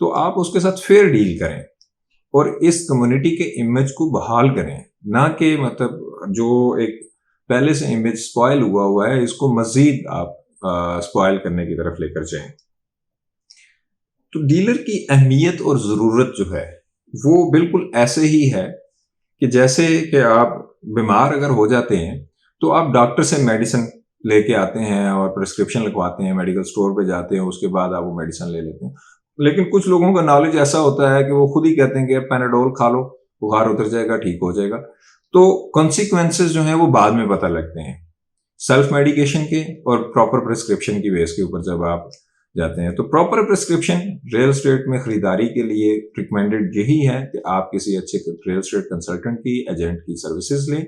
تو آپ اس کے ساتھ فیئر ڈیل کریں اور اس کمیونٹی کے امیج کو بحال کریں، نہ کہ مطلب جو ایک پہلے سے امیج سپوائل ہوا ہے اس کو مزید آپ سپوائل کرنے کی طرف لے کر جائیں۔ تو ڈیلر کی اہمیت اور ضرورت جو ہے وہ بالکل ایسے ہی ہے کہ جیسے کہ آپ بیمار اگر ہو جاتے ہیں تو آپ ڈاکٹر سے میڈیسن لے کے آتے ہیں اور پرسکرپشن لکھواتے ہیں، میڈیکل سٹور پہ جاتے ہیں، اس کے بعد آپ وہ میڈیسن لے لیتے ہیں۔ لیکن کچھ لوگوں کا نالج ایسا ہوتا ہے کہ وہ خود ہی کہتے ہیں کہ پیناڈول کھا لو، بخار اتر جائے گا، ٹھیک ہو جائے گا۔ تو کانسیکوینسز جو ہیں وہ بعد میں پتہ لگتے ہیں سیلف میڈیکیشن کے اور پراپر پرسکرپشن کی بیس کے اوپر جب آپ جاتے ہیں۔ تو پراپر پرسکرپشن ریل اسٹیٹ میں خریداری کے لیے ریکمینڈڈ یہی ہے کہ آپ کسی اچھے ریل اسٹیٹ کنسلٹنٹ کی، ایجنٹ کی سروسز لیں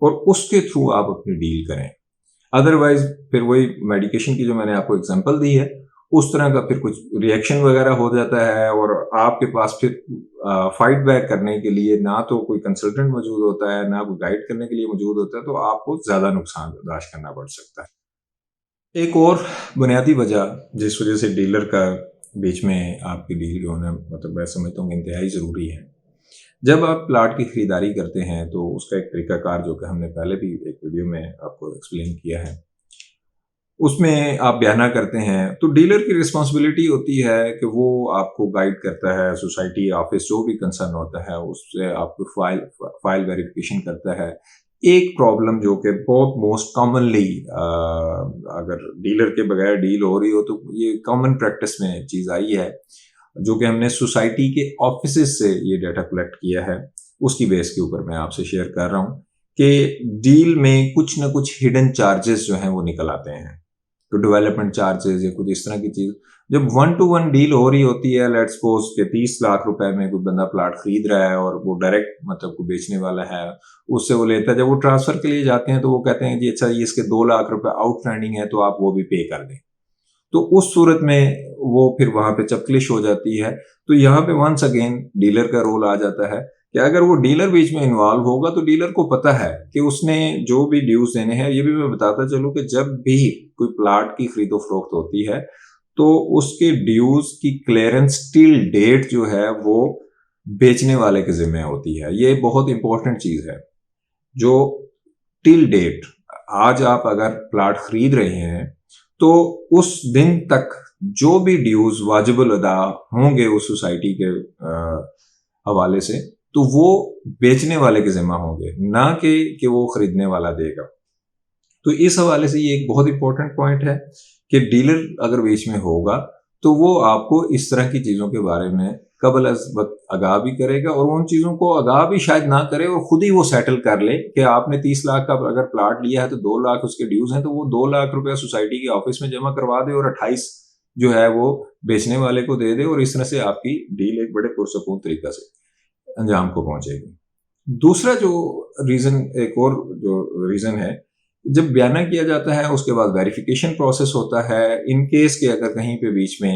اور اس کے تھرو آپ اپنی ڈیل کریں۔ ادروائز پھر وہی میڈیکیشن کی جو میں نے آپ کو اگزامپل دی ہے اس طرح کا پھر کچھ ریئیکشن وغیرہ ہو جاتا ہے اور آپ کے پاس پھر فائٹ بیک کرنے کے لیے نہ تو کوئی کنسلٹنٹ موجود ہوتا ہے، نہ کوئی گائیڈ کرنے کے لیے موجود ہوتا ہے، تو آپ کو زیادہ نقصان برداشت کرنا پڑ سکتا ہے۔ ایک اور بنیادی وجہ جس وجہ سے ڈیلر کا بیچ میں آپ کی ڈیل ہونا مطلب میں سمجھتا ہوں کہ انتہائی ضروری ہے، جب آپ پلاٹ کی خریداری کرتے ہیں تو اس کا ایک طریقہ کار جو کہ ہم نے پہلے بھی ایک ویڈیو میں آپ کو ایکسپلین کیا ہے، اس میں آپ بیانہ کرتے ہیں تو ڈیلر کی رسپانسبلٹی ہوتی ہے کہ وہ آپ کو گائیڈ کرتا ہے، سوسائٹی آفس جو بھی کنسرن ہوتا ہے اس سے آپ کو فائل ویریفیکیشن کرتا ہے۔ ایک پرابلم جو کہ بہت موسٹ کامنلی اگر ڈیلر کے بغیر ڈیل ہو رہی ہو تو یہ کامن پریکٹس میں چیز آئی ہے، جو کہ ہم نے سوسائٹی کے آفیسز سے یہ ڈیٹا کلیکٹ کیا ہے، اس کی بیس کے اوپر میں آپ سے شیئر کر رہا ہوں کہ ڈیل میں کچھ نہ کچھ ہڈن چارجز جو ہیں وہ نکل آتے ہیں، تو ڈیولپمنٹ چارجز یا کچھ اس طرح کی چیز جب 1-to-1 ڈیل ہو رہی ہوتی ہے، لیٹ سپوز کہ 30 لاکھ روپے میں کوئی بندہ پلاٹ خرید رہا ہے اور وہ ڈائریکٹ مطلب کو بیچنے والا ہے، اس سے وہ لیتا ہے، جب وہ ٹرانسفر کے لیے جاتے ہیں تو وہ کہتے ہیں جی اچھا یہ اس کے 2 لاکھ روپے آؤٹ اسٹینڈنگ ہے تو آپ وہ بھی پے کر دیں، تو اس صورت میں وہ پھر وہاں پہ چپکلش ہو جاتی ہے۔ تو یہاں پہ ونس اگین ڈیلر کا رول آ جاتا ہے کہ اگر وہ ڈیلر بیچ میں انوالو ہوگا تو ڈیلر کو پتا ہے کہ اس نے جو بھی ڈیوز دینے ہیں، یہ بھی میں بتاتا چلوں کہ جب بھی کوئی پلاٹ کی خرید و فروخت ہوتی ہے تو اس کے ڈیوز کی کلیئرنس ٹل ڈیٹ جو ہے وہ بیچنے والے کے ذمہ ہوتی ہے۔ یہ بہت امپورٹنٹ چیز ہے، جو ٹل ڈیٹ آج آپ اگر پلاٹ خرید رہے ہیں تو اس دن تک جو بھی ڈیوز واجب الادا ہوں گے اس سوسائٹی کے حوالے سے تو وہ بیچنے والے کے ذمہ ہوں گے، نہ کہ وہ خریدنے والا دے گا۔ تو اس حوالے سے یہ ایک بہت امپورٹنٹ پوائنٹ ہے کہ ڈیلر اگر بیچ میں ہوگا تو وہ آپ کو اس طرح کی چیزوں کے بارے میں قبل از وقت آگاہ بھی کرے گا، اور ان چیزوں کو آگاہ بھی شاید نہ کرے اور خود ہی وہ سیٹل کر لے کہ آپ نے 30 لاکھ کا اگر پلاٹ لیا ہے تو 2 لاکھ اس کے ڈیوز ہیں، تو وہ 2 لاکھ روپے سوسائٹی کے آفس میں جمع کروا دے اور 28 جو ہے وہ بیچنے والے کو دے دے، اور اس طرح سے آپ کی ڈیل ایک بڑے پرسکون طریقہ سے انجام کو پہنچے گی۔ دوسرا جو ریزن، ایک اور جو ریزن ہے، جب بیانہ کیا جاتا ہے اس کے بعد ویریفیکیشن پروسیس ہوتا ہے، ان کیس کہ اگر کہیں پہ بیچ میں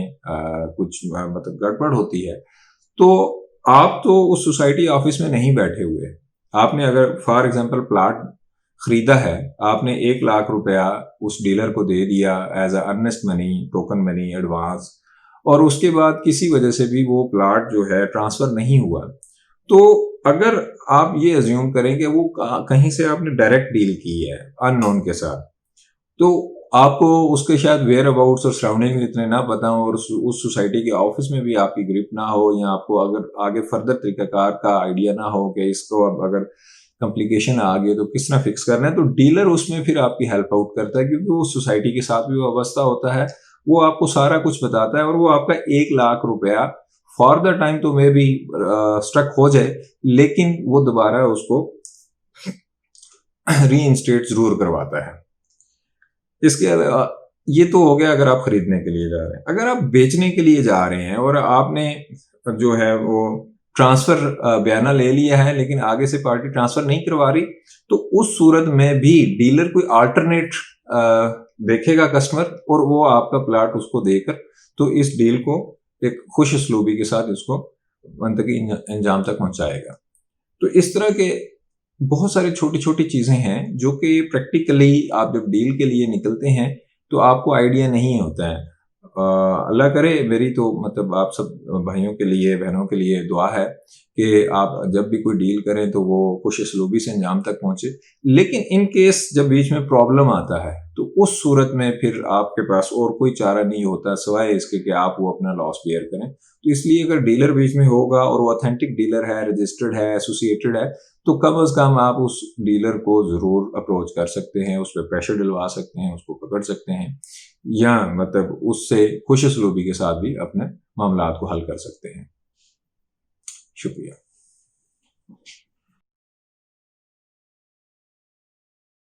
کچھ مطلب گڑبڑ ہوتی ہے تو آپ تو اس سوسائٹی آفس میں نہیں بیٹھے ہوئے، آپ نے اگر فار ایگزامپل پلاٹ خریدا ہے، آپ نے 1 لاکھ روپیہ اس ڈیلر کو دے دیا as an earnest money, token money, advance, اور اس کے بعد کسی وجہ سے بھی وہ پلاٹ جو ہے ٹرانسفر نہیں ہوا، تو اگر آپ یہ ازیوم کریں کہ وہ کہیں سے آپ نے ڈائریکٹ ڈیل کی ہے ان نون کے ساتھ، تو آپ کو اس کے شاید ویئر اباؤٹس اور سراؤنڈنگ اتنے نہ پتا ہوں، اور اس سوسائٹی کے آفس میں بھی آپ کی گرپ نہ ہو، یا آپ کو اگر آگے فردر طریقہ کار کا آئیڈیا نہ ہو کہ اس کو اب اگر کمپلیکیشن آ گئی تو کس طرح فکس کرنا ہے، تو ڈیلر اس میں پھر آپ کی ہیلپ آؤٹ کرتا ہے، کیونکہ وہ سوسائٹی کے ساتھ بھی وابستہ ہوتا ہے، وہ آپ کو سارا کچھ بتاتا ہے، اور وہ آپ کا 1 لاکھ روپیہ فار دا ٹائم تو میں بھی اسٹرک ہو جائے، لیکن وہ دوبارہ اس کو ری انسٹیٹ ضرور کرواتا ہے۔ اس کے یہ تو ہو گیا اگر آپ خریدنے کے لیے جا رہے ہیں۔ اگر آپ بیچنے کے لیے جا رہے ہیں اور آپ نے جو ہے وہ ٹرانسفر بیانہ لے لیا ہے لیکن آگے سے پارٹی ٹرانسفر نہیں کروا رہی، تو اس صورت میں بھی ڈیلر کوئی آلٹرنیٹ دیکھے گا کسٹمر، اور وہ آپ کا پلاٹ اس کو دے کر تو اس ڈیل کو ایک خوش اسلوبی کے ساتھ اس کو منطقی انجام تک پہنچائے گا۔ تو اس طرح کے بہت سارے چھوٹی چھوٹی چیزیں ہیں جو کہ پریکٹیکلی آپ جب ڈیل کے لیے نکلتے ہیں تو آپ کو آئیڈیا نہیں ہوتا ہے، اللہ کرے میری تو مطلب آپ سب بھائیوں کے لیے بہنوں کے لیے دعا ہے کہ آپ جب بھی کوئی ڈیل کریں تو وہ خوش اسلوبی سے انجام تک پہنچے. لیکن ان کیس جب بیچ میں پرابلم آتا ہے تو اس صورت میں پھر آپ کے پاس اور کوئی چارہ نہیں ہوتا سوائے اس کے کہ آپ وہ اپنا لاس بیئر کریں. تو اس لیے اگر ڈیلر بیچ میں ہوگا اور وہ اتھینٹک ڈیلر ہے، رجسٹرڈ ہے، ایسوسیٹڈ ہے، تو کم از کم آپ اس ڈیلر کو ضرور اپروچ کر سکتے ہیں، اس پہ پریشر ڈلوا سکتے ہیں، اس کو پکڑ سکتے ہیں، یا مطلب اس سے خوش اسلوبی کے ساتھ بھی اپنے معاملات کو حل کر سکتے ہیں. شکریہ.